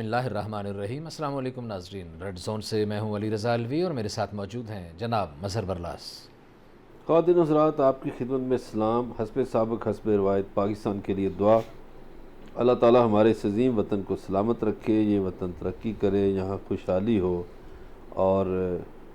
اللہ الرحمن الرحیم۔ السلام علیکم ناظرین، ریڈ زون سے میں ہوں علی رضا الوی اور میرے ساتھ موجود ہیں جناب مظہر برلاس۔ خواتین حضرات، آپ کی خدمت میں سلام۔ حسب سابق حسب روایت پاکستان کے لیے دعا۔ اللہ تعالی ہمارے اس عظیم وطن کو سلامت رکھے، یہ وطن ترقی کرے، یہاں خوشحالی ہو اور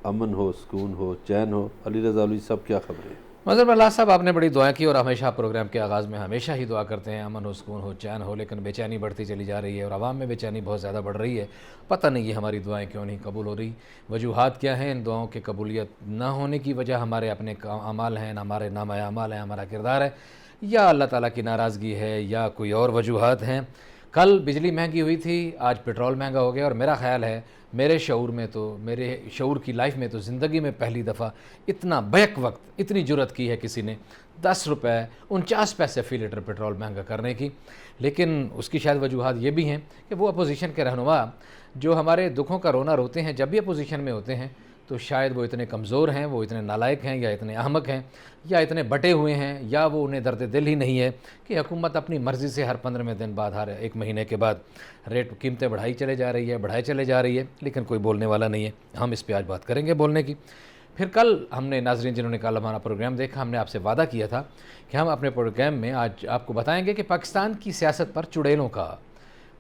امن ہو، سکون ہو، چین ہو۔ علی رضا الوی صاحب، کیا خبریں؟ مظہر برلاس صاحب، آپ نے بڑی دعا کی اور ہمیشہ پروگرام کے آغاز میں ہمیشہ ہی دعا کرتے ہیں امن ہو، سکون ہو، چین ہو، لیکن بے چینی بڑھتی چلی جا رہی ہے اور عوام میں بے چینی بہت زیادہ بڑھ رہی ہے۔ پتہ نہیں یہ ہماری دعائیں کیوں نہیں قبول ہو رہی، وجوہات کیا ہیں؟ ان دعاؤں کی قبولیت نہ ہونے کی وجہ ہمارے اپنے اعمال ہیں، ہمارے نامہ اعمال ہیں، ہمارا کردار ہے، یا اللہ تعالیٰ کی ناراضگی ہے، یا کوئی اور وجوہات ہیں۔ کل بجلی مہنگی ہوئی تھی، آج پیٹرول مہنگا ہو گیا، اور میرا خیال ہے میرے شعور کی لائف میں تو زندگی میں پہلی دفعہ اتنا بیک وقت اتنی جرت کی ہے کسی نے 10 روپے 49 پیسے فی لیٹر پیٹرول مہنگا کرنے کی۔ لیکن اس کی شاید وجوہات یہ بھی ہیں کہ وہ اپوزیشن کے رہنما جو ہمارے دکھوں کا رونا روتے ہیں جب بھی اپوزیشن میں ہوتے ہیں، تو شاید وہ اتنے کمزور ہیں، وہ اتنے نالائق ہیں، یا اتنے احمق ہیں، یا اتنے بٹے ہوئے ہیں، یا وہ انہیں درد دل ہی نہیں ہے کہ حکومت اپنی مرضی سے ہر 15 دن بعد، ہر ایک مہینے کے بعد قیمتیں بڑھائی چلے جا رہی ہے، لیکن کوئی بولنے والا نہیں ہے۔ ہم اس پہ آج بات کریں گے بولنے کی۔ پھر کل ہم نے، ناظرین جنہوں نے کل ہمارا پروگرام دیکھا، ہم نے آپ سے وعدہ کیا تھا کہ ہم اپنے پروگرام میں آج آپ کو بتائیں گے کہ پاکستان کی سیاست پر چڑیلوں کا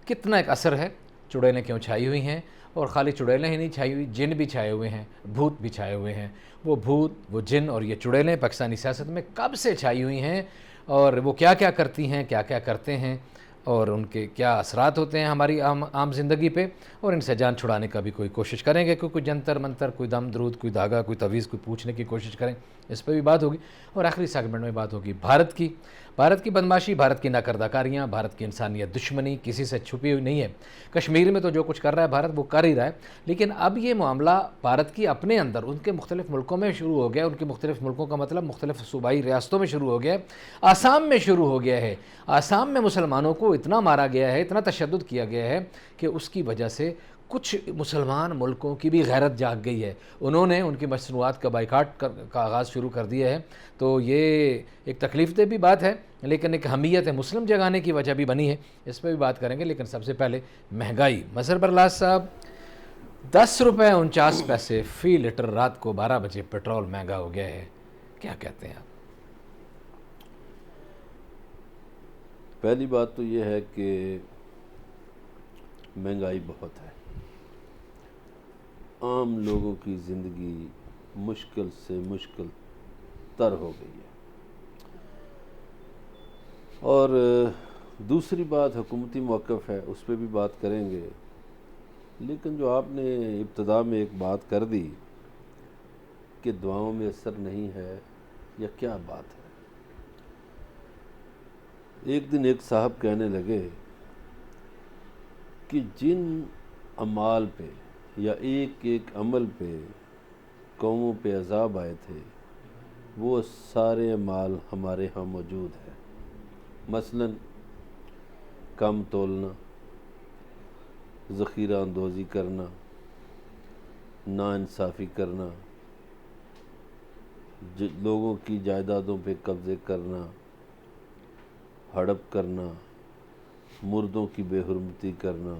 کتنا ایک اثر ہے، چڑیلیں کیوں چھائی ہوئی ہیں، اور خالی چڑیلیں ہی نہیں چھائی ہوئی، جن بھی چھائے ہوئے ہیں، بھوت بھی چھائے ہوئے ہیں۔ وہ بھوت، وہ جن اور یہ چڑیلیں پاکستانی سیاست میں کب سے چھائی ہوئی ہیں، اور وہ کیا کیا کرتی ہیں، کیا کیا کرتے ہیں، اور ان کے کیا اثرات ہوتے ہیں ہماری عام زندگی پہ، اور ان سے جان چھڑانے کا بھی کوئی کوشش کریں گے، کوئی جنتر منتر، کوئی دم درود، کوئی دھاگا، کوئی تویز، کوئی پوچھنے کی کوشش کریں، اس پہ بھی بات ہوگی۔ اور آخری سیگمنٹ میں بات ہوگی بھارت کی بدماشی، بھارت کی ناکردہ کاریاں، بھارت کی انسانیت دشمنی کسی سے چھپی ہوئی نہیں ہے۔ کشمیر میں تو جو کچھ کر رہا ہے بھارت، وہ کر ہی رہا ہے، لیکن اب یہ معاملہ بھارت کی اپنے اندر ان کے مختلف ملکوں میں شروع ہو گیا، ان کے مختلف ملکوں کا مطلب مختلف صوبائی ریاستوں میں شروع ہو گیا ہے، آسام میں شروع ہو گیا ہے۔ آسام میں مسلمانوں کو اتنا مارا گیا ہے، اتنا تشدد کیا گیا ہے کہ اس کی وجہ سے کچھ مسلمان ملکوں کی بھی غیرت جاگ گئی ہے، انہوں نے ان کی مصنوعات کا بائیکاٹ کا آغاز شروع کر دیا ہے۔ تو یہ ایک تکلیف دہ بھی بات ہے، لیکن ایک اہمیت ہے مسلم جگانے کی وجہ بھی بنی ہے، اس پہ بھی بات کریں گے۔ لیکن سب سے پہلے مہنگائی۔ مظہر برلاس صاحب، 10 روپے 49 پیسے فی لیٹر رات کو 12 بجے پیٹرول مہنگا ہو گیا ہے، کیا کہتے ہیں آپ؟ پہلی بات تو یہ ہے کہ مہنگائی بہت ہے، عام لوگوں کی زندگی مشکل سے مشکل تر ہو گئی ہے۔ اور دوسری بات حکومتی موقف ہے، اس پہ بھی بات کریں گے، لیکن جو آپ نے ابتدا میں ایک بات کر دی کہ دعاؤں میں اثر نہیں ہے، یا کیا بات ہے؟ ایک دن ایک صاحب کہنے لگے کہ جن اعمال پہ یا ایک ایک عمل پہ قوموں پہ عذاب آئے تھے، وہ سارے اعمال ہمارے ہاں موجود ہیں۔ مثلا کم تولنا، ذخیرہ اندوزی کرنا، ناانصافی کرنا، لوگوں کی جائیدادوں پہ قبضے کرنا، ہڑپ کرنا، مردوں کی بے حرمتی کرنا،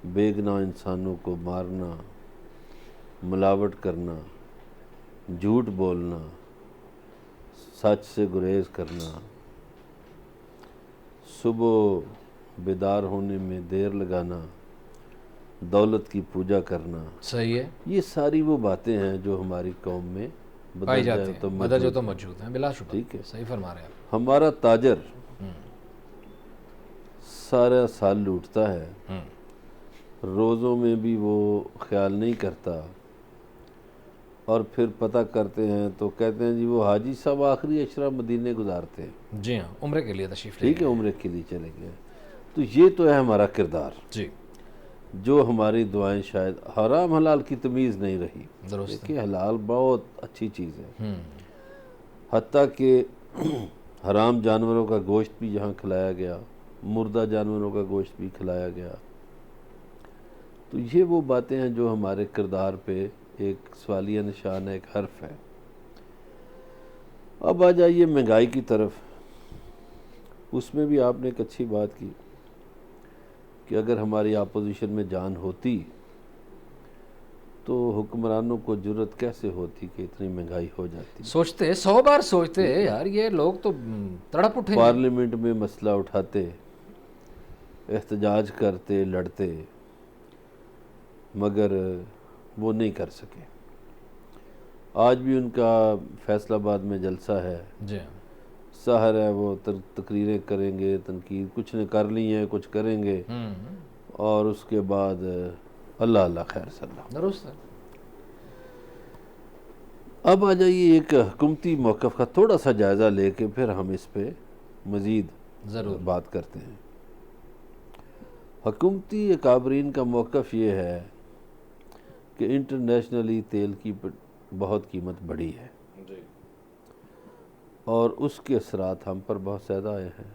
بے گناہ انسانوں کو مارنا، ملاوٹ کرنا، جھوٹ بولنا، سچ سے گریز کرنا، صبح بیدار ہونے میں دیر لگانا، دولت کی پوجا کرنا۔ صحیح ہے، یہ ساری وہ باتیں ہیں جو ہماری قوم میں پائی بدل جاتی جائے ہیں، تو مدد جو موجود تو ہیں۔ موجود ہیں، بلا شبہ، ٹھیک ہے، صحیح فرما رہے ہیں آپ۔ ہمارا تاجر سارا سال لوٹتا ہے، روزوں میں بھی وہ خیال نہیں کرتا، اور پھر پتہ کرتے ہیں تو کہتے ہیں جی وہ حاجی صاحب آخری عشرہ مدینے گزارتے ہیں، جی ہاں، عمرے کے لیے تشریف لے ٹھیک ہے، گئے۔ عمرے کے لیے چلے گئے۔ تو یہ تو ہے ہمارا کردار، جی، جو ہماری دعائیں شاید حرام حلال کی تمیز نہیں رہی۔ درست ہے۔ دیکھیں، حلال بہت اچھی چیز ہے، حتیٰ کہ حرام جانوروں کا گوشت بھی یہاں کھلایا گیا، مردہ جانوروں کا گوشت بھی کھلایا گیا۔ تو یہ وہ باتیں ہیں جو ہمارے کردار پہ ایک سوالیہ نشان ہے، ایک حرف ہے۔ اب آ جائیے مہنگائی کی طرف۔ اس میں بھی آپ نے ایک اچھی بات کی کہ اگر ہماری اپوزیشن میں جان ہوتی تو حکمرانوں کو جرت کیسے ہوتی کہ اتنی مہنگائی ہو جاتی. سوچتے 100 بار سوچتے یار یہ لوگ تو تڑپ اٹھے. پارلیمنٹ میں مسئلہ اٹھاتے, احتجاج کرتے, لڑتے, مگر وہ نہیں کر سکے. آج بھی ان کا فیصل آباد میں جلسہ ہے, جی سحر ہے, وہ تقریریں کریں گے, تنقید کچھ نے کر لی ہیں, کچھ کریں گے, اور اس کے بعد اللہ اللہ خیر صلی اللہ. درست ہے. اب آ جائیے ایک حکومتی موقف کا تھوڑا سا جائزہ لے کے پھر ہم اس پہ مزید ضرور بات کرتے ہیں. حکومتی اکابرین کا موقف یہ ہے کہ انٹرنیشنلی تیل کی بہت قیمت بڑھی ہے اور اس کے اثرات ہم پر بہت زیادہ آئے ہیں.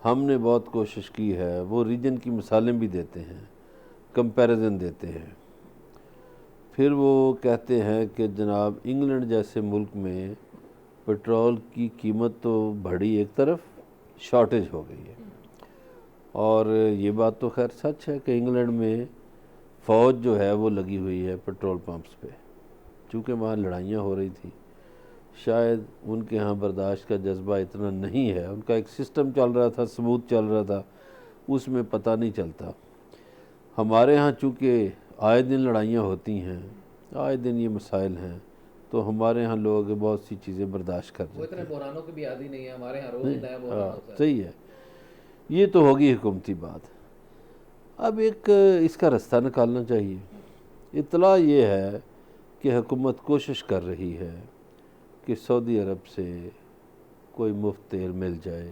ہم نے بہت کوشش کی ہے, وہ ریجن کی مثالیں بھی دیتے ہیں, کمپیریزن دیتے ہیں. پھر وہ کہتے ہیں کہ جناب انگلینڈ جیسے ملک میں پٹرول کی قیمت تو بڑھی ایک طرف, شارٹیج ہو گئی ہے. اور یہ بات تو خیر سچ ہے کہ انگلینڈ میں فوج جو ہے وہ لگی ہوئی ہے پٹرول پمپس پہ, چونکہ وہاں لڑائیاں ہو رہی تھیں. شاید ان کے ہاں برداشت کا جذبہ اتنا نہیں ہے, ان کا ایک سسٹم چل رہا تھا, سموتھ چل رہا تھا, اس میں پتہ نہیں چلتا. ہمارے ہاں چونکہ آئے دن لڑائیاں ہوتی ہیں, آئے دن یہ مسائل ہیں, تو ہمارے ہاں لوگ بہت سی چیزیں برداشت کر وہ لیتے اتنے ہیں. بحرانوں کی بھی عادی نہیں ہے, ہمارے ہاں روز ہی نیا بحران ہوتا ہے. صحیح ہے, یہ تو ہوگی حکومتی بات. اب ایک اس کا رستہ نکالنا چاہیے. اطلاع یہ ہے کہ حکومت کوشش کر رہی ہے کہ سعودی عرب سے کوئی مفت تیل مل جائے,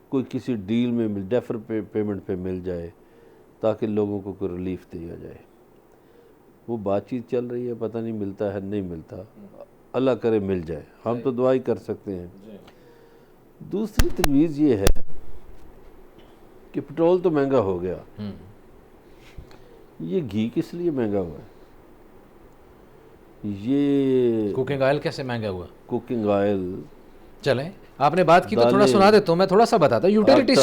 کوئی کسی ڈیل میں ڈیفر پیمنٹ پہ مل جائے تاکہ لوگوں کو کوئی ریلیف دیا جائے. وہ بات چیت چل رہی ہے, پتہ نہیں ملتا ہے نہیں ملتا, اللہ کرے مل جائے, ہم تو دعا ہی کر سکتے ہیں. دوسری تجویز یہ ہے کہ پٹرول تو مہنگا ہو گیا, یہ گھی کس لیے مہنگا ہوا ہے؟ یہ کوکنگ آئل کیسے مہنگا ہوا؟ کوکنگ آئل, چلیں آپ نے بات کی تو تھوڑا سنا دیتا ہوں میں, تھوڑا سا بتاتا ہوں. یوٹیلیٹی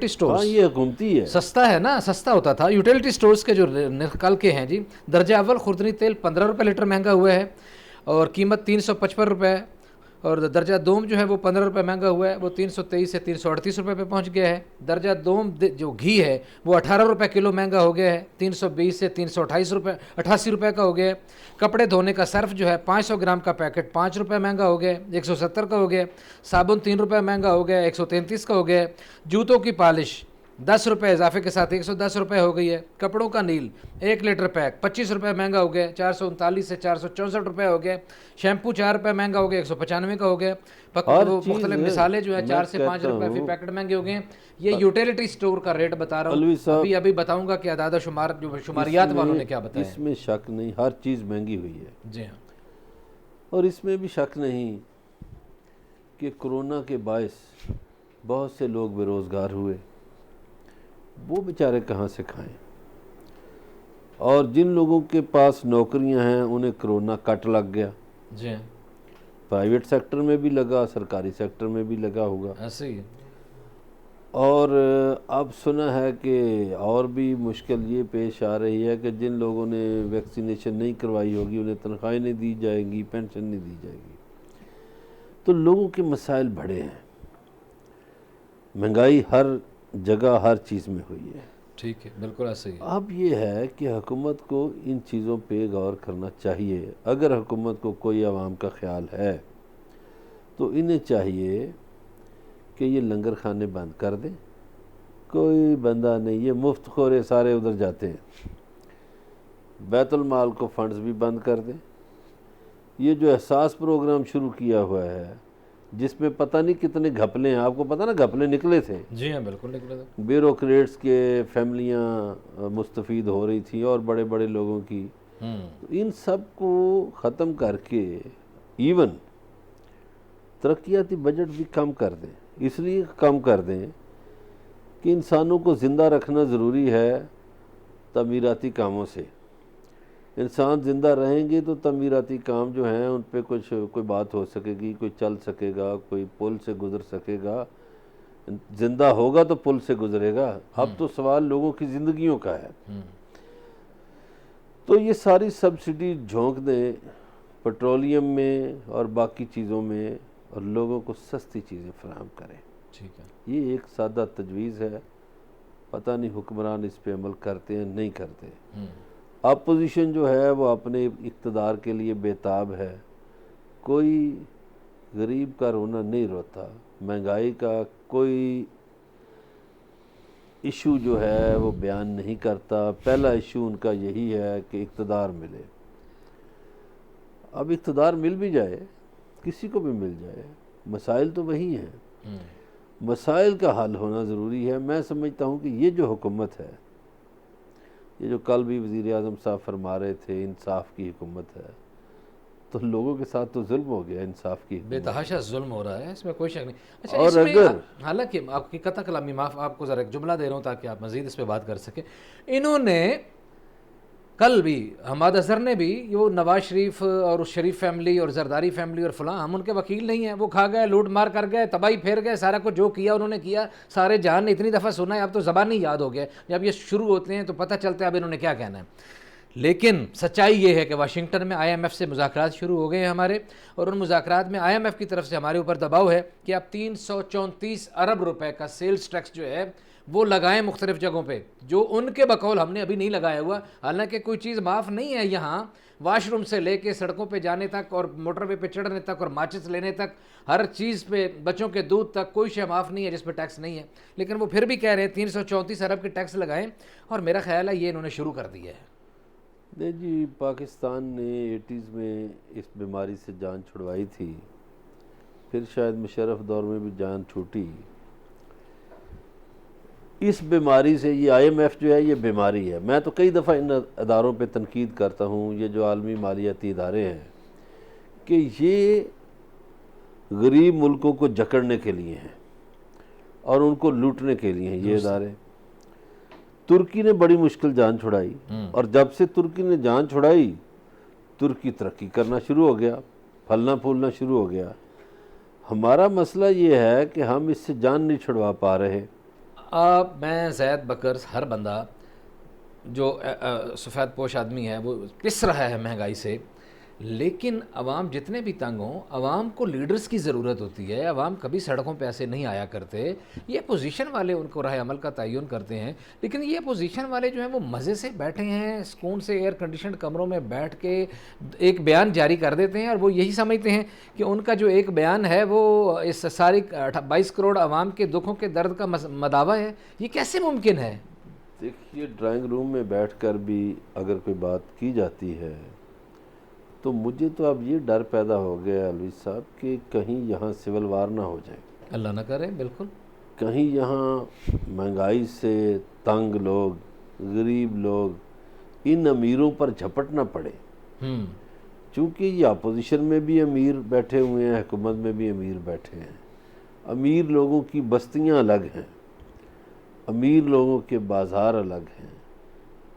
سٹورز, ہاں یہ حکومتی ہے, سستا ہے نا, سستا ہوتا تھا. یوٹیلیٹی سٹورز کے جو نرخ کل کے ہیں جی, درجہ اول خوردنی تیل 15 روپے لیٹر مہنگا ہوا ہے اور قیمت 355 روپے, اور درجہ دوم جو ہے وہ 15 روپے مہنگا ہوا ہے, وہ 323 سے 338 روپے پہ پہنچ گیا ہے. درجہ دوم جو گھی ہے وہ 18 روپے کلو مہنگا ہو گیا ہے, 320 سے 328 روپے 88 روپے کا ہو گیا ہے. کپڑے دھونے کا صرف جو ہے 500 گرام کا پیکٹ 5 روپے مہنگا ہو گیا, 170 کا ہو گیا. صابن 3 روپے مہنگا ہو گیا, 133 کا ہو گیا. جوتوں کی پالش 10 روپے اضافے کے ساتھ 110 روپے ہو گئی ہے. کپڑوں کا نیل 1 لیٹر پیک 25 روپے مہنگا ہو گیا, 439 سے 464 روپے ہو گیا. شیمپو 4 روپے مہنگا ہو گیا, 195 کا ہو گیا. مختلف مثالیں جو ہے 4 سے 5 روپے فی پیکٹ مہنگے ہو گئے ہیں. یہ یوٹیلیٹی سٹور کا ریٹ بتا رہا ہوں, ابھی بتاؤں گا کہ اعداد و شماریات والوں نے کیا بتایا. اس میں شک نہیں, ہر چیز مہنگی ہوئی ہے. جی ہاں, اور اس میں بھی شک نہیں کہ کرونا کے باعث بہت سے لوگ بے روزگار ہوئے, وہ بیچارے کہاں سے کھائیں. اور جن لوگوں کے پاس نوکریاں ہیں انہیں کرونا کٹ لگ گیا. جی ہاں, پرائیویٹ سیکٹر میں بھی لگا, سرکاری سیکٹر میں بھی لگا ہوگا. ایسے ہی. اور اب سنا ہے کہ اور بھی مشکل یہ پیش آ رہی ہے کہ جن لوگوں نے ویکسینیشن نہیں کروائی ہوگی انہیں تنخواہیں نہیں دی جائیں گی, پینشن نہیں دی جائے گی. تو لوگوں کے مسائل بڑے ہیں. مہنگائی ہر جگہ ہر چیز میں ہوئی ہے. ٹھیک ہے, بالکل ایسے ہی. اب یہ ہے کہ حکومت کو ان چیزوں پہ غور کرنا چاہیے. اگر حکومت کو کوئی عوام کا خیال ہے تو انہیں چاہیے کہ یہ لنگر خانے بند کر دیں. کوئی بندہ نہیں, یہ مفت خورے سارے ادھر جاتے ہیں. بیت المال کو فنڈز بھی بند کر دیں. یہ جو احساس پروگرام شروع کیا ہوا ہے جس میں پتہ نہیں کتنے گھپلے ہیں, آپ کو پتہ نا گھپلے نکلے تھے. جی ہاں, بالکل نکلے تھے. بیوروکریٹس کے فیملیاں مستفید ہو رہی تھیں اور بڑے بڑے لوگوں کی. ان سب کو ختم کر کے ایون ترقیاتی بجٹ بھی کم کر دیں. اس لیے کم کر دیں کہ انسانوں کو زندہ رکھنا ضروری ہے تعمیراتی کاموں سے. انسان زندہ رہیں گے تو تعمیراتی کام جو ہیں ان پہ کوئی بات ہو سکے گی, کوئی چل سکے گا, کوئی پل سے گزر سکے گا. زندہ ہوگا تو پل سے گزرے گا. اب تو سوال لوگوں کی زندگیوں کا ہے. تو یہ ساری سبسڈی جھونک دیں پیٹرولیم میں اور باقی چیزوں میں اور لوگوں کو سستی چیزیں فراہم کریں. ٹھیک ہے. یہ ایک سادہ تجویز ہے. پتہ نہیں حکمران اس پہ عمل کرتے ہیں نہیں کرتے. اپوزیشن جو ہے وہ اپنے اقتدار کے لیے بےتاب ہے. کوئی غریب کا رونا نہیں روتا. مہنگائی کا کوئی ایشو جو ہے وہ بیان نہیں کرتا. پہلا ایشو ان کا یہی ہے کہ اقتدار ملے. اب اقتدار مل بھی جائے, کسی کو بھی مل جائے, مسائل تو وہی ہیں. مسائل کا حل ہونا ضروری ہے. میں سمجھتا ہوں کہ یہ جو حکومت ہے, یہ جو کل بھی وزیر اعظم صاحب فرما رہے تھے انصاف کی حکومت ہے, تو لوگوں کے ساتھ تو ظلم ہو گیا. انصاف کی بے تحاشا ظلم ہو رہا ہے, اس میں کوئی شک نہیں. اچھا, اور اس میں اگر حالانکہ آپ کی قطع کلامی معاف, آپ کو ذرا ایک جملہ دے رہا ہوں تاکہ آپ مزید اس پہ بات کر سکیں. انہوں نے کل بھی حماد اظہر نے بھی وہ نواز شریف اور اس شریف فیملی اور زرداری فیملی اور فلاں, ہم ان کے وکیل نہیں ہیں, وہ کھا گئے, لوٹ مار کر گئے, تباہی پھیر گئے, سارا کچھ جو کیا انہوں نے کیا, سارے جہان نے اتنی دفعہ سنا ہے, اب تو زبان نہیں یاد ہو گیا. جب یہ شروع ہوتے ہیں تو پتہ چلتا ہے اب انہوں نے کیا کہنا ہے. لیکن سچائی یہ ہے کہ واشنگٹن میں IMF سے مذاکرات شروع ہو گئے ہیں ہمارے, اور ان مذاکرات میں IMF کی طرف سے ہمارے اوپر دباؤ ہے کہ اب 334 ارب روپے کا سیلز ٹیکس جو ہے وہ لگائیں مختلف جگہوں پہ, جو ان کے بقول ہم نے ابھی نہیں لگایا ہوا. حالانکہ کوئی چیز معاف نہیں ہے یہاں, واش روم سے لے کے سڑکوں پہ جانے تک اور موٹر وے پہ چڑھنے تک اور ماچس لینے تک, ہر چیز پہ, بچوں کے دودھ تک, کوئی شے معاف نہیں ہے جس پہ ٹیکس نہیں ہے. لیکن وہ پھر بھی کہہ رہے ہیں 334 ارب کے ٹیکس لگائیں, اور میرا خیال ہے یہ انہوں نے شروع کر دیا ہے. نہیں جی, پاکستان نے 80s میں اس بیماری سے جان چھڑوائی تھی, پھر شاید مشرف دور میں بھی جان چھوٹی. اس بیماری سے یہ IMF جو ہے یہ بیماری ہے. میں تو کئی دفعہ ان اداروں پہ تنقید کرتا ہوں, یہ جو عالمی مالیاتی ادارے ہیں, کہ یہ غریب ملکوں کو جکڑنے کے لیے ہیں اور ان کو لوٹنے کے لیے ہیں یہ ادارے. ترکی نے بڑی مشکل جان چھڑائی, اور جب سے ترکی نے جان چھڑائی ترکی ترقی کرنا شروع ہو گیا, پھلنا پھولنا شروع ہو گیا. ہمارا مسئلہ یہ ہے کہ ہم اس سے جان نہیں چھڑوا پا رہے. میں زید بکر, ہر بندہ جو سفید پوش آدمی ہے وہ پس رہا ہے مہنگائی سے, لیکن عوام جتنے بھی تنگ ہوں, عوام کو لیڈرز کی ضرورت ہوتی ہے. عوام کبھی سڑکوں پہ ایسے نہیں آیا کرتے. یہ اپوزیشن والے ان کو راہ عمل کا تعین کرتے ہیں, لیکن یہ اپوزیشن والے جو ہیں وہ مزے سے بیٹھے ہیں, سکون سے ایئر کنڈیشنڈ کمروں میں بیٹھ کے ایک بیان جاری کر دیتے ہیں, اور وہ یہی سمجھتے ہیں کہ ان کا جو ایک بیان ہے وہ اس ساری 22 کروڑ عوام کے دکھوں کے درد کا مداوع ہے. یہ کیسے ممکن ہے؟ دیکھیے, ڈرائنگ روم میں بیٹھ کر بھی اگر کوئی بات کی جاتی ہے تو مجھے تو اب یہ ڈر پیدا ہو گیا الویز صاحب کہ کہیں یہاں سول وار نہ ہو جائے. اللہ نہ کرے. بالکل. کہیں یہاں مہنگائی سے تنگ لوگ, غریب لوگ, ان امیروں پر جھپٹ نہ پڑے. چونکہ یہ اپوزیشن میں بھی امیر بیٹھے ہوئے ہیں, حکومت میں بھی امیر بیٹھے ہیں. امیر لوگوں کی بستیاں الگ ہیں, امیر لوگوں کے بازار الگ ہیں,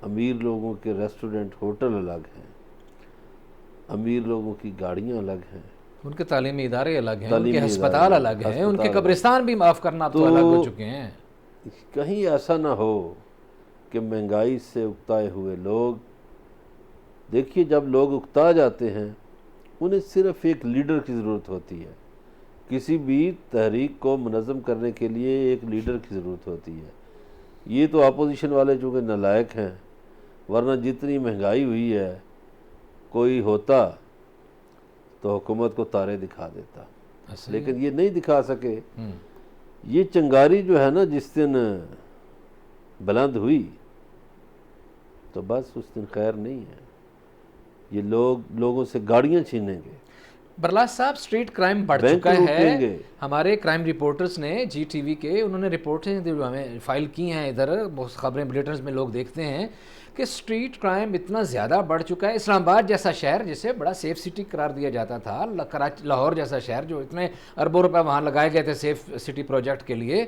امیر لوگوں کے ریسٹورنٹ ہوٹل الگ ہیں, امیر لوگوں کی گاڑیاں الگ ہیں, ان کے تعلیمی ادارے الگ ہیں, ان کے ہسپتال الگ ہیں, ان کے قبرستان بھی معاف کرنا تو الگ ہو چکے ہیں. کہیں ایسا نہ ہو کہ مہنگائی سے اکتائے ہوئے لوگ, دیکھیے جب لوگ اکتا جاتے ہیں انہیں صرف ایک لیڈر کی ضرورت ہوتی ہے. کسی بھی تحریک کو منظم کرنے کے لیے ایک لیڈر کی ضرورت ہوتی ہے. یہ تو اپوزیشن والے چونکہ نالائق ہیں, ورنہ جتنی مہنگائی ہوئی ہے کوئی ہوتا تو حکومت کو تارے دکھا دیتا, لیکن یہ نہیں دکھا سکے. یہ چنگاری جو ہے نا جس دن بلند ہوئی تو بس اس دن خیر نہیں ہے. یہ لوگوں سے گاڑیاں چھینیں گے. برلاس صاحب, سٹریٹ کرائم بڑھ چکا ہے. ہمارے کرائم رپورٹرز نے جی ٹی وی کے, انہوں نے رپورٹیں جو ہمیں فائل کی ہیں ادھر, خبریں بلیٹرز میں لوگ دیکھتے ہیں کہ سٹریٹ کرائم اتنا زیادہ بڑھ چکا ہے. اسلام آباد جیسا شہر جسے بڑا سیف سٹی قرار دیا جاتا تھا, لاہور جیسا شہر جو اتنے اربوں روپے وہاں لگائے گئے تھے سیف سٹی پروجیکٹ کے لیے,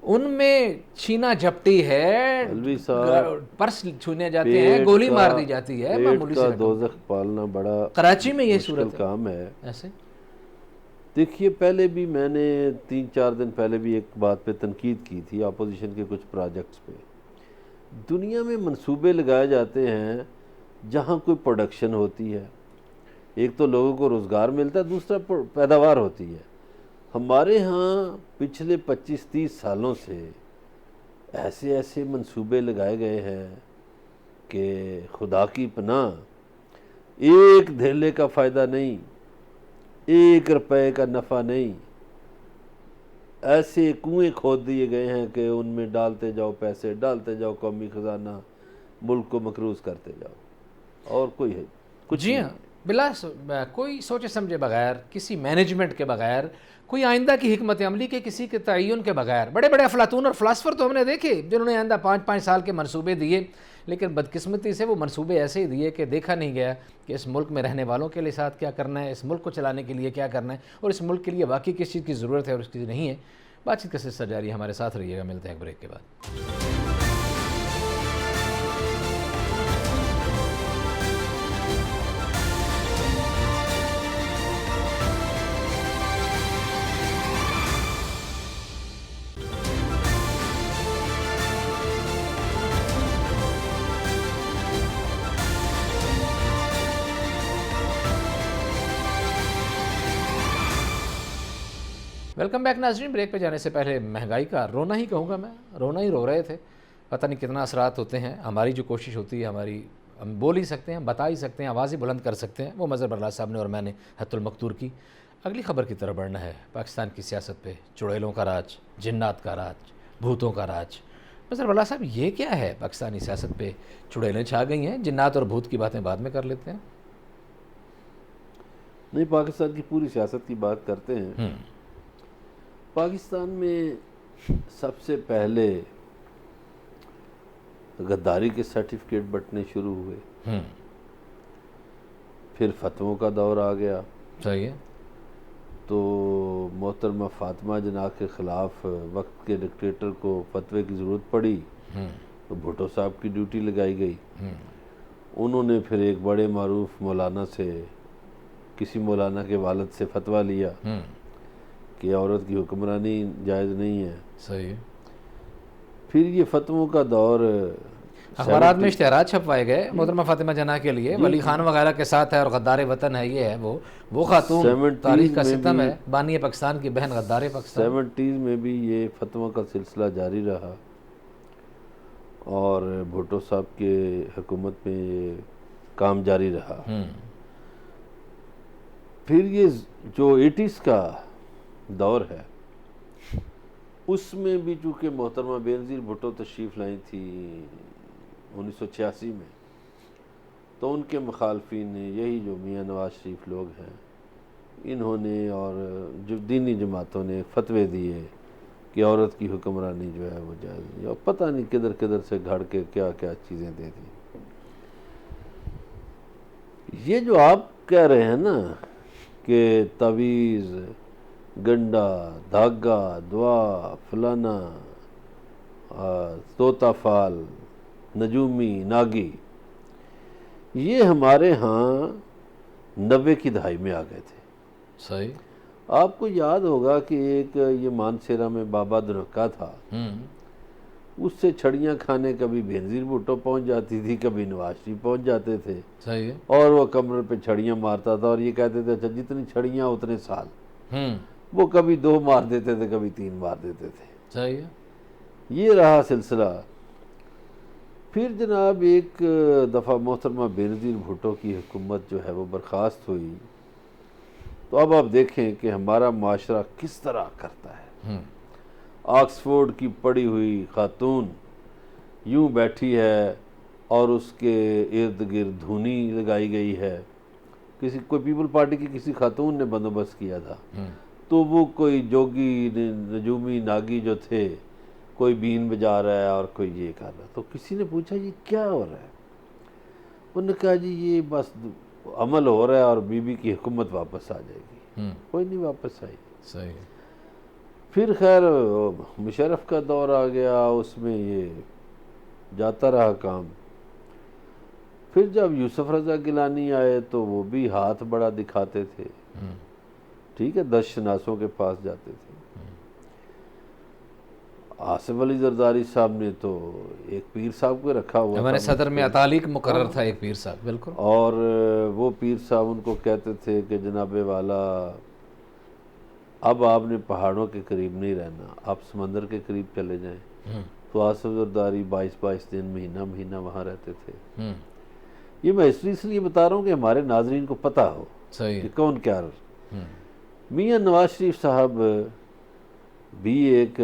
ان میں چھینا جھپٹی ہے, پرس چھونے جاتے ہیں, گولی مار دی جاتی ہے. معمولی کا دوزخ پالنا بڑا کراچی میں یہ صورت کام ہے. ایسے دیکھیے پہلے بھی میں نے 3-4 دن پہلے بھی ایک بات پہ تنقید کی تھی اپوزیشن کے کچھ پروجیکٹس پہ. دنیا میں منصوبے لگائے جاتے ہیں جہاں کوئی پروڈکشن ہوتی ہے، ایک تو لوگوں کو روزگار ملتا ہے، دوسرا پیداوار ہوتی ہے. ہمارے ہاں پچھلے 25-30 سالوں سے ایسے ایسے منصوبے لگائے گئے ہیں کہ خدا کی پناہ، ایک دھیلے کا فائدہ نہیں، 1 روپے کا نفع نہیں. ایسے کنویں کھود دیے گئے ہیں کہ ان میں ڈالتے جاؤ پیسے، ڈالتے جاؤ قومی خزانہ، ملک کو مقروض کرتے جاؤ، اور کوئی ہے کچھ جی نہیں. ہاں، بلا کوئی سوچے سمجھے بغیر، کسی مینجمنٹ کے بغیر، کوئی آئندہ کی حکمت عملی کے کسی کے تعین کے بغیر، بڑے بڑے افلاطون اور فلاسفر تو ہم نے دیکھے جنہوں نے آئندہ 5-5 سال کے منصوبے دیے، لیکن بدقسمتی سے وہ منصوبے ایسے ہی دیے کہ دیکھا نہیں گیا کہ اس ملک میں رہنے والوں کے لیے ساتھ کیا کرنا ہے، اس ملک کو چلانے کے لیے کیا کرنا ہے، اور اس ملک کے لیے واقعی کس چیز کی ضرورت ہے اور اس کی نہیں ہے. بات چیت کا سلسلہ جاری ہے، ہمارے ساتھ رہیے گا، ملتے ہیں ایک بریک کے بعد. ویلکم بیک ناظرین. بریک پہ جانے سے پہلے مہنگائی کا رونا ہی کہوں گا میں، رونا ہی رو رہے تھے. پتہ نہیں کتنا اثرات ہوتے ہیں. ہماری جو کوشش ہوتی ہے، ہم بول ہی سکتے ہیں، بتا ہی سکتے ہیں، آوازیں بلند کر سکتے ہیں، وہ مظہر برلاس صاحب نے اور میں نے حت المقتور کی. اگلی خبر کی طرف بڑھنا ہے. پاکستان کی سیاست پہ چڑیلوں کا راج، جنات کا راج، بھوتوں کا راج. مظہر برلاس صاحب، یہ کیا ہے؟ پاکستانی سیاست پہ چڑیلیں چھا گئی ہیں، جنات اور بھوت کی باتیں بعد میں کر لیتے ہیں. نہیں، پاکستان کی پوری سیاست کی بات کرتے ہیں. پاکستان میں سب سے پہلے غداری کے سرٹیفکیٹ بٹنے شروع ہوئے، پھر فتووں کا دور آ گیا. صحیح ہے. تو محترمہ فاطمہ جناح کے خلاف وقت کے ڈکٹیٹر کو فتوے کی ضرورت پڑی تو بھٹو صاحب کی ڈیوٹی لگائی گئی. انہوں نے پھر ایک بڑے معروف مولانا سے، کسی مولانا کے والد سے فتویٰ لیا کہ عورت کی حکمرانی جائز نہیں ہے. صحیح. پھر یہ فتووں کا دور، اخبارات میں اشتہارات چھپوائے گئے محترمہ فاطمہ جناح کے لیے، ولی خان وغیرہ کے ساتھ ہے اور غدار وطن ہے، یہ ہے وہ خاتون، تاریخ کا ستم ہے، بانی پاکستان کی بہن، غدار پاکستان. 70s میں بھی یہ فتووں کا سلسلہ جاری رہا اور بھٹو صاحب کے حکومت میں یہ کام جاری رہا. پھر یہ جو 80s کا دور ہے، اس میں بھی چونکہ محترمہ بینظیر بھٹو تشریف لائی تھی 1986 میں، تو ان کے مخالفین نے، یہی جو میاں نواز شریف لوگ ہیں، انہوں نے اور جو دینی جماعتوں نے فتوے دیے کہ عورت کی حکمرانی جو ہے وہ جائز نہیں، اور پتہ نہیں کدھر کدھر سے گھڑ کے کیا کیا چیزیں دے دی. یہ جو آپ کہہ رہے ہیں نا کہ تعویذ، گنڈا، دھاگا، دعا، فلانا، طوطا فال، نجومی، ناگی، یہ ہمارے ہاں 90 کی دہائی میں آ گئے تھے. صحیح. آپ کو یاد ہوگا کہ ایک یہ مانسیرا میں بابا دھنکا تھا، اس سے چھڑیاں کھانے کبھی بینظیر بھٹو پہنچ جاتی تھی، کبھی نواز شریف پہنچ جاتے تھے. صحیح ہے. اور وہ کمرے پہ چھڑیاں مارتا تھا اور یہ کہتے تھے اچھا جتنی چھڑیاں اتنے سال. وہ کبھی 2 مار دیتے تھے، کبھی 3 مار دیتے تھے. صحیح ہے. یہ رہا سلسلہ. پھر جناب ایک دفعہ محترمہ بینظیر بھٹو کی حکومت جو ہے وہ برخاست ہوئی، تو اب آپ دیکھیں کہ ہمارا معاشرہ کس طرح کرتا ہے. آکسفورڈ کی پڑھی ہوئی خاتون یوں بیٹھی ہے اور اس کے ارد گرد دھونی لگائی گئی ہے. کوئی پیپل پارٹی کی کسی خاتون نے بندوبست کیا تھا، تو وہ کوئی جوگی، نجومی، ناگی جو تھے، کوئی بین بجا رہا ہے اور کوئی یہ کر رہا ہے. تو کسی نے پوچھا یہ کیا ہو رہا ہے؟ انہوں نے کہا جی یہ بس عمل ہو رہا ہے اور بی بی کی حکومت واپس آ جائے گی. کوئی نہیں واپس آئی. صحیح. پھر خیر مشرف کا دور آ گیا، اس میں یہ جاتا رہا کام. پھر جب یوسف رضا گیلانی آئے تو وہ بھی ہاتھ بڑا دکھاتے تھے. ٹھیک ہے، 10 شناسوں کے پاس جاتے تھے۔ آصف علی زرداری صاحب نے تو ایک پیر صاحب کو رکھا ہوا ہمارے تھا صدر میں اتالیق مقرر تھا ایک پیر صاحب، بالکل۔ اور وہ پیر صاحب ان کو کہتے تھے کہ جناب والا اب آپ نے پہاڑوں کے قریب نہیں رہنا، آپ سمندر کے قریب چلے جائیں۔ تو آصف زرداری 22 دن مہینہ وہاں رہتے تھے۔ یہ میں اس لیے بتا رہا ہوں کہ ہمارے ناظرین کو پتہ ہو صحیح کہ کون کیا میاں نواز شریف صاحب بھی ایک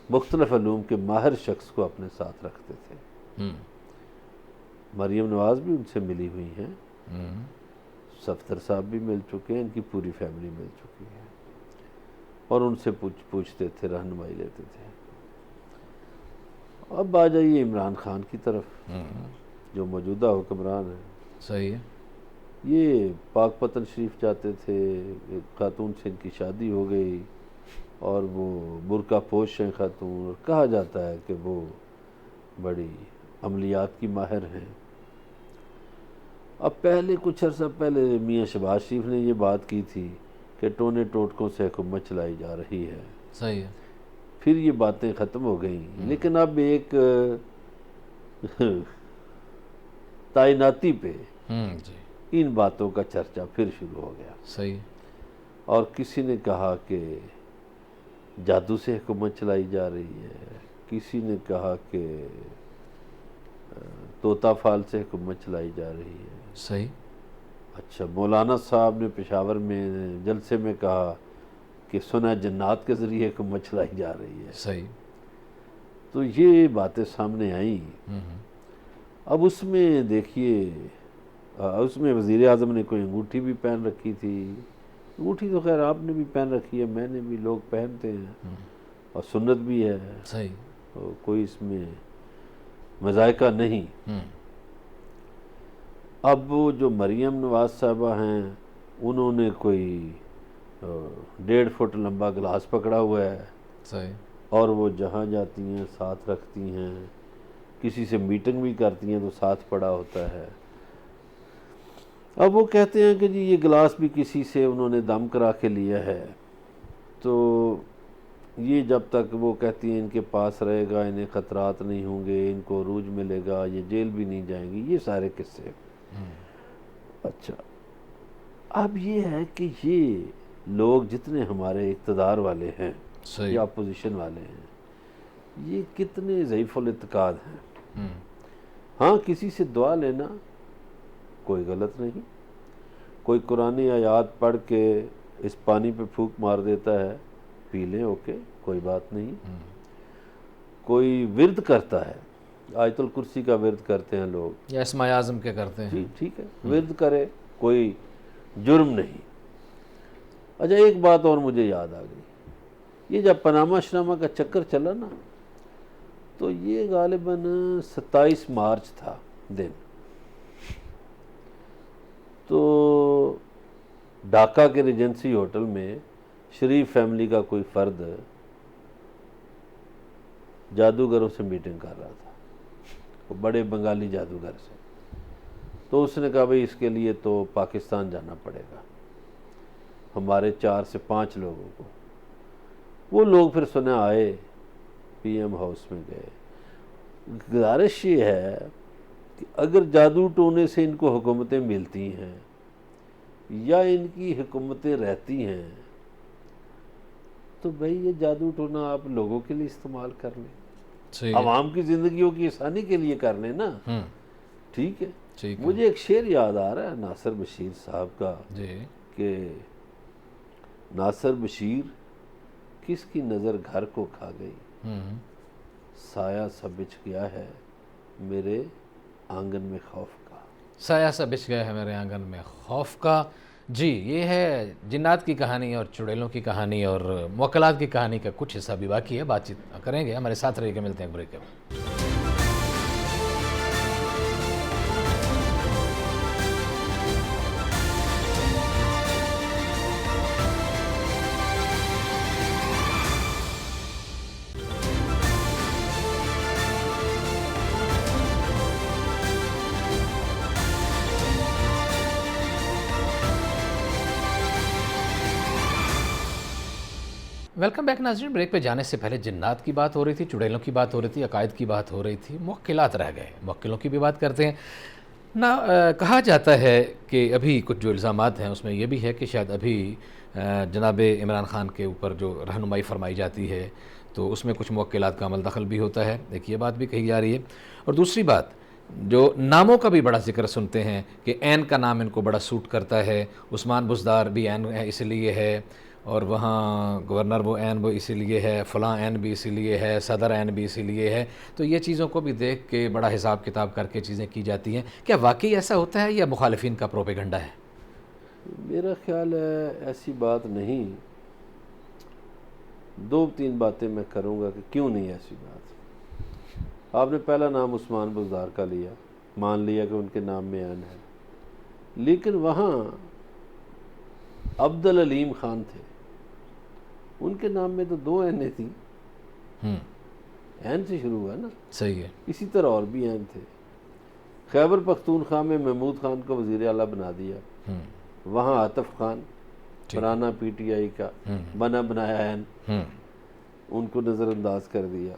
مختلف علوم کے ماہر شخص کو اپنے ساتھ رکھتے تھے۔ مریم نواز بھی ان سے ملی ہوئی ہیں، صفدر صاحب بھی مل چکے ہیں، ان کی پوری فیملی مل چکی ہے، اور ان سے پوچھتے تھے، رہنمائی لیتے تھے۔ اب آ جائیے عمران خان کی طرف، جو موجودہ حکمران ہیں۔ صحیح ہے۔ یہ پاک پتن شریف جاتے تھے، ایک خاتون سے ان کی شادی ہو گئی، اور وہ برقع پوش ہیں خاتون، اور کہا جاتا ہے کہ وہ بڑی عملیات کی ماہر ہیں۔ اب پہلے کچھ عرصہ پہلے میاں شہباز شریف نے یہ بات کی تھی کہ ٹونے ٹوٹکوں سے حکومت چلائی جا رہی ہے۔ صحیح ہے۔ پھر یہ باتیں ختم ہو گئیں، لیکن اب ایک تعیناتی پہ جی ان باتوں کا چرچا پھر شروع ہو گیا۔ صحیح ہے۔ اور کسی نے کہا کہ جادو سے حکومت چلائی جا رہی ہے، کسی نے کہا کہ طوطا فال سے حکومت چلائی جا رہی ہے۔ صحیح۔ اچھا، مولانا صاحب نے پشاور میں جلسے میں کہا کہ سنا جنات کے ذریعے حکومت چلائی جا رہی ہے۔ صحیح۔ تو یہ باتیں سامنے آئیں۔ اب اس میں دیکھیے، اس میں وزیر اعظم نے کوئی انگوٹھی بھی پہن رکھی تھی۔ انگوٹھی تو خیر آپ نے بھی پہن رکھی ہے، میں نے بھی، لوگ پہنتے ہیں، اور سنت بھی ہے، صحیح۔ کوئی اس میں مذائقہ نہیں۔ اب وہ جو مریم نواز صاحبہ ہیں، انہوں نے کوئی 1.5 فٹ لمبا گلاس پکڑا ہوا ہے، صحیح۔ اور وہ جہاں جاتی ہیں ساتھ رکھتی ہیں، کسی سے میٹنگ بھی کرتی ہیں تو ساتھ پڑا ہوتا ہے۔ اب وہ کہتے ہیں کہ جی یہ گلاس بھی کسی سے انہوں نے دم کرا کے لیا ہے، تو یہ جب تک وہ کہتی ہیں ان کے پاس رہے گا انہیں خطرات نہیں ہوں گے، ان کو عروج ملے گا، یہ جیل بھی نہیں جائیں گی، یہ سارے قصے۔ اچھا، اب یہ ہے کہ یہ لوگ جتنے ہمارے اقتدار والے ہیں یا اپوزیشن والے ہیں، یہ کتنے ضعیف الاعتقاد ہیں۔ ہاں، کسی سے دعا لینا کوئی غلط نہیں، کوئی قرآن آیات پڑھ کے اس پانی پہ پھونک مار دیتا ہے، پی لیں، اوکے، کوئی بات نہیں۔ کوئی ورد کرتا ہے، آیت الکرسی کا ورد کرتے ہیں لوگ، یا اسماء اعظم کے کرتے ہیں، جی ٹھیک ہے، ورد کرے، کوئی جرم نہیں۔ اچھا، ایک بات اور مجھے یاد آ گئی، یہ جب پاناما شناما کا چکر چلا نا، تو یہ غالباً 27 مارچ تھا دن، تو ڈھاکہ کے ریجنسی ہوٹل میں شریف فیملی کا کوئی فرد جادوگروں سے میٹنگ کر رہا تھا، وہ بڑے بنگالی جادوگر سے۔ تو اس نے کہا بھئی اس کے لیے تو پاکستان جانا پڑے گا، ہمارے 4 سے 5 لوگوں کو۔ وہ لوگ پھر سنا آئے، پی ایم ہاؤس میں گئے۔ گزارش یہ ہے کہ اگر جادو ٹونے سے ان کو حکومتیں ملتی ہیں یا ان کی حکومتیں رہتی ہیں، تو بھئی یہ جادو ٹونا آپ لوگوں کے لیے استعمال کر لیں، عوام کی زندگیوں کی آسانی کے لیے کر لیں نا، ٹھیک ہے۔ مجھے ایک شعر یاد آ رہا ہے ناصر بشیر صاحب کا، کہ ناصر بشیر کس کی نظر گھر کو کھا گئی، سایہ سا بچھ گیا ہے میرے آنگن میں خوف کا، سایہ سا بچھ گیا ہے میرے آنگن میں خوف کا۔ جی، یہ ہے جنات کی کہانی اور چڑیلوں کی کہانی اور موکلات کی کہانی کا کچھ حصہ بھی باقی ہے، بات چیت کریں گے، ہمارے ساتھ رہیے گا، ملتے ہیں بریک کے بعد۔ ویلکم بیک ناظرین. بریک پہ جانے سے پہلے جنات کی بات ہو رہی تھی, چڑیلوں کی بات ہو رہی تھی, عقائد کی بات ہو رہی تھی, موکلات رہ گئے. موکلوں کی بھی بات کرتے ہیں نا. کہا جاتا ہے کہ ابھی کچھ جو الزامات ہیں اس میں یہ بھی ہے کہ شاید ابھی جناب عمران خان کے اوپر جو رہنمائی فرمائی جاتی ہے تو اس میں کچھ موکلات کا عمل دخل بھی ہوتا ہے. ایک یہ بات بھی کہی جا رہی ہے. اور دوسری بات, جو ناموں کا بھی بڑا ذکر سنتے ہیں کہ عین کا نام ان کو بڑا سوٹ کرتا ہے. عثمان بزدار بھی عین اس لیے ہے, اور وہاں گورنر وہ عین وہ اسی لیے ہے, فلاں عین بھی اسی لیے ہے, صدر عین بھی اسی لیے ہے. تو یہ چیزوں کو بھی دیکھ کے بڑا حساب کتاب کر کے چیزیں کی جاتی ہیں. کیا واقعی ایسا ہوتا ہے یا مخالفین کا پروپیگنڈا ہے؟ میرا خیال ہے ایسی بات نہیں. 2-3 باتیں میں کروں گا کہ کیوں نہیں ایسی بات. آپ نے پہلا نام عثمان بزدار کا لیا, مان لیا کہ ان کے نام میں عین ہے, لیکن وہاں عبد العلیم خان تھے, ان کے نام میں تو 2 عینیں تھیں. عین سے شروع ہوا نا. صحیح ہے. اسی طرح اور بھی عین تھے. خیبر پختونخوا میں محمود خان کو وزیر اعلیٰ بنا دیا, وہاں عاطف خان پرانا پی ٹی آئی کا بنا بنایا عین, ان کو نظر انداز کر دیا.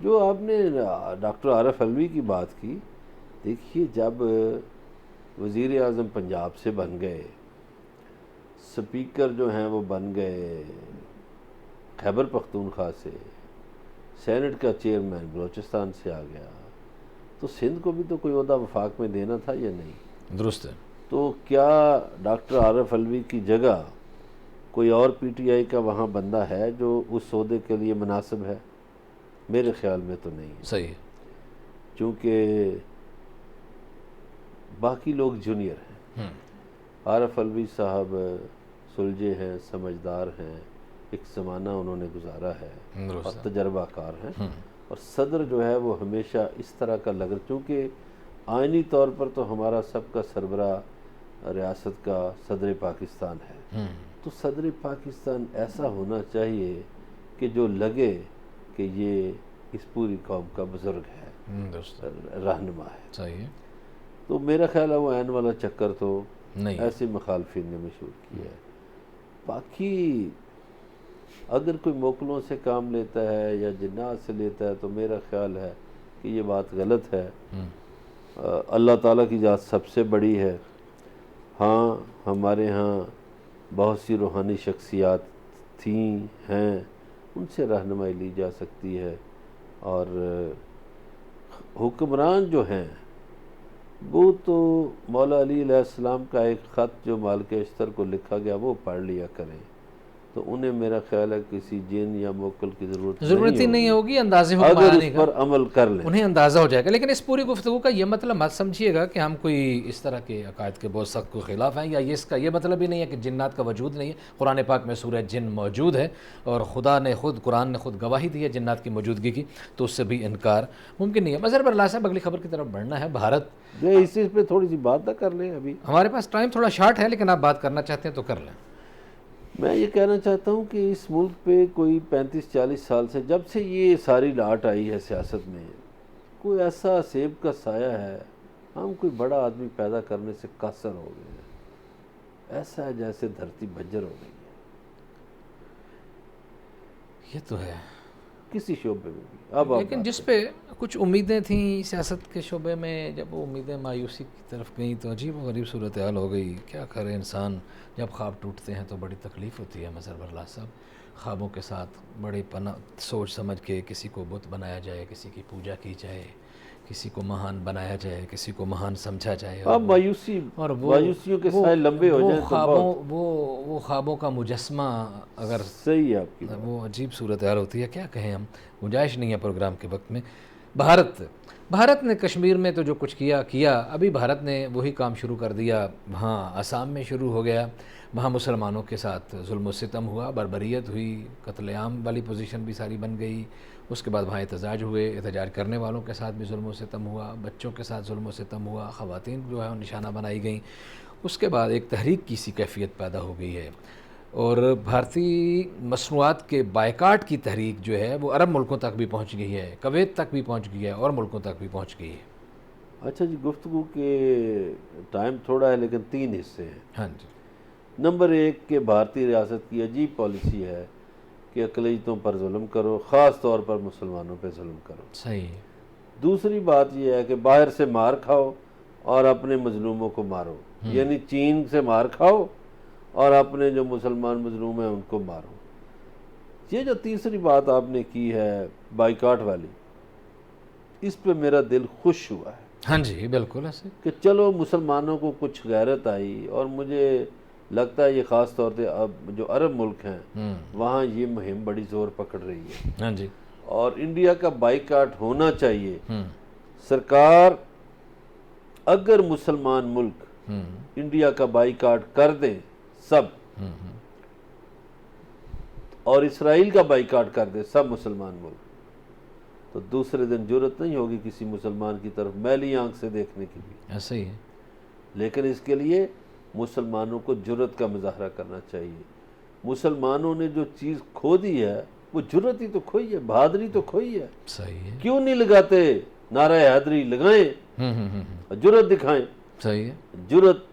جو آپ نے ڈاکٹر عارف علوی کی بات کی, دیکھیے جب وزیر اعظم پنجاب سے بن گئے, سپیکر جو ہیں وہ بن گئے خیبر پختونخوا سے, سینٹ کا چیئرمین بلوچستان سے آ گیا, تو سندھ کو بھی تو کوئی عہدہ وفاق میں دینا تھا یا نہیں؟ درست ہے. تو کیا ڈاکٹر عارف علوی کی جگہ کوئی اور پی ٹی آئی کا وہاں بندہ ہے جو اس عہدے کے لیے مناسب ہے؟ میرے خیال میں تو نہیں ہے. صحیح ہے. چونکہ باقی لوگ جونیئر ہیں. عارف علوی صاحب سلجھے ہیں, سمجھدار ہیں, ایک زمانہ انہوں نے گزارا ہے اور تجربہ کار ہیں. اور صدر جو ہے وہ ہمیشہ اس طرح کا لگ رہا, چونکہ آئینی طور پر تو ہمارا سب کا سربراہ ریاست کا صدر پاکستان ہے, تو صدر پاکستان ایسا ہونا چاہیے کہ جو لگے کہ یہ اس پوری قوم کا بزرگ ہے, رہنما ہے. صحیح ہے. تو میرا خیال ہے وہ عین والا چکر تو نہیں, ایسے مخالفین نے مشہور کیا ہے. باقی اگر کوئی موکلوں سے کام لیتا ہے یا جنات سے لیتا ہے تو میرا خیال ہے کہ یہ بات غلط ہے. اللہ تعالیٰ کی ذات سب سے بڑی ہے. ہاں ہمارے ہاں بہت سی روحانی شخصیات تھیں, ہیں, ان سے رہنمائی لی جا سکتی ہے. اور حکمران جو ہیں وہ تو مولا علی علیہ السلام کا ایک خط جو مالک اشتر کو لکھا گیا وہ پڑھ لیا کریں, تو انہیں میرا خیال ہے کسی جن یا موکل کی ضرورت ہی نہیں ہوگی. اندازے اگر حکمرانی اس پر عمل کر لیں انہیں اندازہ ہو جائے گا. لیکن اس پوری گفتگو کا یہ مطلب مت سمجھیے گا کہ ہم کوئی اس طرح کے عقائد کے بہت سخت کو خلاف ہیں, یا اس کا یہ مطلب ہی نہیں ہے کہ جنات کا وجود نہیں ہے. قرآن پاک میں سورہ جن موجود ہے اور خدا نے خود, قرآن نے خود گواہی دی ہے جنات کی موجودگی کی, تو اس سے بھی انکار ممکن نہیں ہے. مظہر برلا صاحب, اگلی خبر کی طرف بڑھنا ہے. بھارت, اس چیز پہ تھوڑی سی بات نہ کر لیں, ابھی ہمارے پاس ٹائم تھوڑا شارٹ ہے, لیکن آپ بات کرنا چاہتے ہیں تو کر لیں. میں یہ کہنا چاہتا ہوں کہ اس ملک پہ کوئی 35-40 سال سے, جب سے یہ ساری لاٹ آئی ہے سیاست میں, کوئی ایسا سیب کا سایہ ہے, ہم کوئی بڑا آدمی پیدا کرنے سے قاصر ہو گئے ہیں. ایسا ہے جیسے دھرتی بنجر ہو گئی ہے. یہ تو ہے کسی شعبے میں بھی. لیکن جس پہ کچھ امیدیں تھیں سیاست کے شعبے میں, جب وہ امیدیں مایوسی کی طرف گئیں تو عجیب و غریب صورتحال ہو گئی. کیا کرے انسان, جب خواب ٹوٹتے ہیں تو بڑی تکلیف ہوتی ہے. مظہر برلا صاحب, خوابوں کے ساتھ بڑے سوچ سمجھ کے کسی کو بت بنایا جائے, کسی کی پوجا کی جائے, کسی کو مہان بنایا جائے, کسی کو مہان سمجھا جائے, اور مایوسیوں کے سائے لمبے ہو جائیں تو وہ خوابوں کا مجسمہ اگر صحیح ہے آپ کی, وہ عجیب صورتحال ہوتی ہے. کیا کہیں, ہم گنجائش نہیں ہے پروگرام کے وقت میں. بھارت نے کشمیر میں تو جو کچھ کیا, ابھی بھارت نے وہی کام شروع کر دیا وہاں آسام میں شروع ہو گیا. وہاں مسلمانوں کے ساتھ ظلم و ستم ہوا, بربریت ہوئی, قتل عام والی پوزیشن بھی ساری بن گئی. اس کے بعد وہاں احتجاج ہوئے, احتجاج کرنے والوں کے ساتھ بھی ظلم و ستم ہوا, بچوں کے ساتھ ظلم و ستم ہوا, خواتین جو ہے نشانہ بنائی گئیں. اس کے بعد ایک تحریک کی سی کیفیت پیدا ہو گئی ہے, اور بھارتی مصنوعات کے بائیکاٹ کی تحریک جو ہے وہ عرب ملکوں تک بھی پہنچ گئی ہے, کویت تک بھی پہنچ گئی ہے, اور ملکوں تک بھی پہنچ گئی ہے. اچھا جی, گفتگو کے ٹائم تھوڑا ہے لیکن 3 حصے ہیں. ہاں جی. نمبر 1 کہ بھارتی ریاست کی عجیب پالیسی ہے کہ اقلیتوں پر ظلم کرو، خاص طور پر مسلمانوں پہ ظلم کرو۔ صحیح ہے۔ دوسری بات یہ ہے کہ باہر سے مار کھاؤ اور اپنے مظلوموں کو مارو، یعنی چین سے مار کھاؤ اور اپنے جو مسلمان مظلوم ہیں ان کو مارو۔ یہ جو تیسری بات آپ نے کی ہے بائیکاٹ والی، اس پہ میرا دل خوش ہوا ہے ہاں جی بالکل ایسے۔ کہ چلو مسلمانوں کو کچھ غیرت آئی، اور مجھے لگتا ہے یہ خاص طور سے اب جو عرب ملک ہیں وہاں یہ مہم بڑی زور پکڑ رہی ہے، ہاں جی۔ اور انڈیا کا بائیکاٹ ہونا چاہیے۔ سرکار اگر مسلمان ملک انڈیا کا بائیکاٹ کر دیں سب، اور اسرائیل کا بائیکاٹ کر دے سب مسلمان ملک، تو دوسرے دن جرت نہیں ہوگی کسی مسلمان کی طرف میلی آنکھ سے دیکھنے کی بھی۔ ایسا ہی ہے۔ لیکن اس کے لیے مسلمانوں کو جرت کا مظاہرہ کرنا چاہیے۔ مسلمانوں نے جو چیز کھو دی ہے وہ جرت ہی تو کھوئی ہے، بہادری تو کھوئی ہے۔ صحیح ہے۔ کیوں نہیں لگاتے؟ نعرہ حیدری لگائیں، جرت دکھائیں۔ صحیح ہے۔ جرت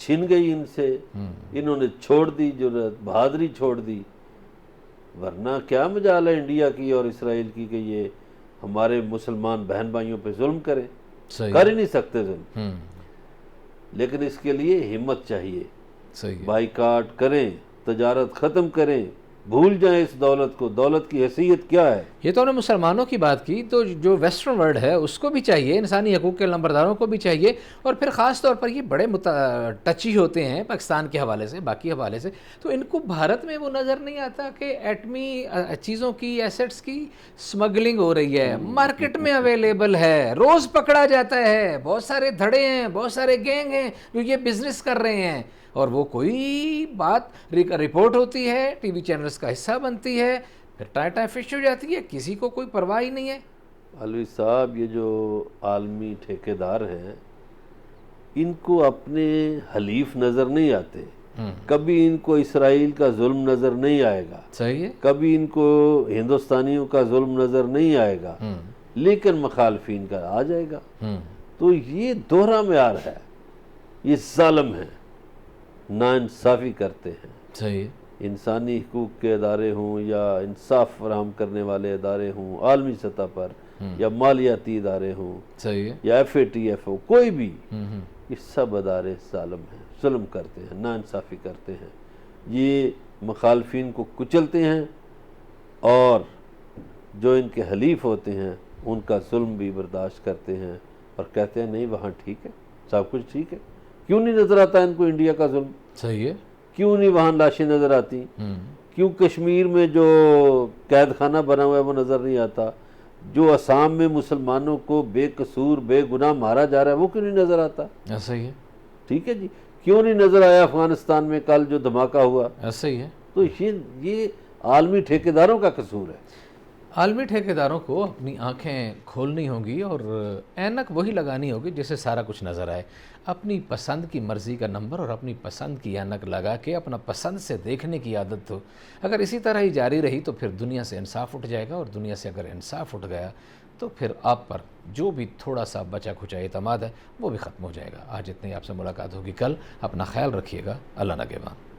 چھن گئی ان سے، انہوں نے چھوڑ دی جرت، بہادری چھوڑ دی۔ ورنہ کیا مجال ہے انڈیا کی اور اسرائیل کی کہ یہ ہمارے مسلمان بہن بھائیوں پہ ظلم کریں؟ صحیح کر ہی نہیں سکتے ظلم۔ لیکن اس کے لیے ہمت چاہیے، صحیح ہے۔ بائیکاٹ کریں، تجارت ختم کریں، بھول جائیں اس دولت کو۔ دولت کی حیثیت کیا ہے؟ یہ تو ہم نے مسلمانوں کی بات کی، تو جو ویسٹرن ورلڈ ہے اس کو بھی چاہیے، انسانی حقوق کے نمبرداروں کو بھی چاہیے، اور پھر خاص طور پر یہ بڑے ٹچی ہوتے ہیں پاکستان کے حوالے سے، باقی حوالے سے، تو ان کو بھارت میں وہ نظر نہیں آتا کہ ایٹمی چیزوں کی، ایسٹس کی سمگلنگ ہو رہی ہے، مارکیٹ میں اویلیبل ہے، روز پکڑا جاتا ہے، بہت سارے دھڑے ہیں، بہت سارے گینگ ہیں جو یہ بزنس کر رہے ہیں، اور وہ کوئی بات رپورٹ ہوتی ہے، ٹی وی چینلز کا حصہ بنتی ہے، پھر ٹائم فش ہو جاتی ہے، کسی کو کوئی پرواہ ہی نہیں ہے۔ علوی صاحب، یہ جو عالمی ٹھیکیدار ہیں ان کو اپنے حلیف نظر نہیں آتے، کبھی ان کو اسرائیل کا ظلم نظر نہیں آئے گا، صحیح ہے۔ کبھی ان کو ہندوستانیوں کا ظلم نظر نہیں آئے گا، لیکن مخالفین کا آ جائے گا۔ تو یہ دوہرا معیار ہے، یہ ظالم ہے، ناانصافی کرتے ہیں۔ صحیح ہے۔ انسانی حقوق کے ادارے ہوں یا انصاف فراہم کرنے والے ادارے ہوں عالمی سطح پر، یا مالیاتی ادارے ہوں، صحیح ہے۔ یا FATF ہو، کوئی بھی، یہ سب ادارے ظالم ہیں، ظلم کرتے ہیں، ناانصافی کرتے ہیں، یہ مخالفین کو کچلتے ہیں، اور جو ان کے حلیف ہوتے ہیں ان کا ظلم بھی برداشت کرتے ہیں، اور کہتے ہیں نہیں وہاں ٹھیک ہے، سب کچھ ٹھیک ہے۔ کیوں نہیں نظر آتا ان کو انڈیا کا ظلم؟ صحیح ہے۔ کیوں نہیں وہاں لاشیں نظر آتی؟ کیوں کشمیر میں جو قید خانہ بنا ہوا ہے وہ نظر نہیں آتا؟ جو آسام میں مسلمانوں کو بے قصور بے گناہ مارا جا رہا ہے وہ کیوں نہیں نظر آتا؟ ایسا ہی ہے۔ ٹھیک ہے جی، کیوں نہیں نظر آیا افغانستان میں کل جو دھماکہ ہوا؟ ایسا ہی ہے۔ تو یہ عالمی ٹھیکیداروں کا قصور ہے۔ عالمی ٹھیکیداروں کو اپنی آنکھیں کھولنی ہوں گی، اور اینک وہی لگانی ہوگی جسے سارا کچھ نظر آئے۔ اپنی پسند کی مرضی کا نمبر اور اپنی پسند کی اینک لگا کے اپنا پسند سے دیکھنے کی عادت ہو، اگر اسی طرح ہی جاری رہی تو پھر دنیا سے انصاف اٹھ جائے گا، اور دنیا سے اگر انصاف اٹھ گیا تو پھر آپ پر جو بھی تھوڑا سا بچا کھچا اعتماد ہے وہ بھی ختم ہو جائے گا۔ آج اتنی آپ سے ملاقات ہوگی، کل اپنا خیال رکھیے گا، اللہ نگہبان۔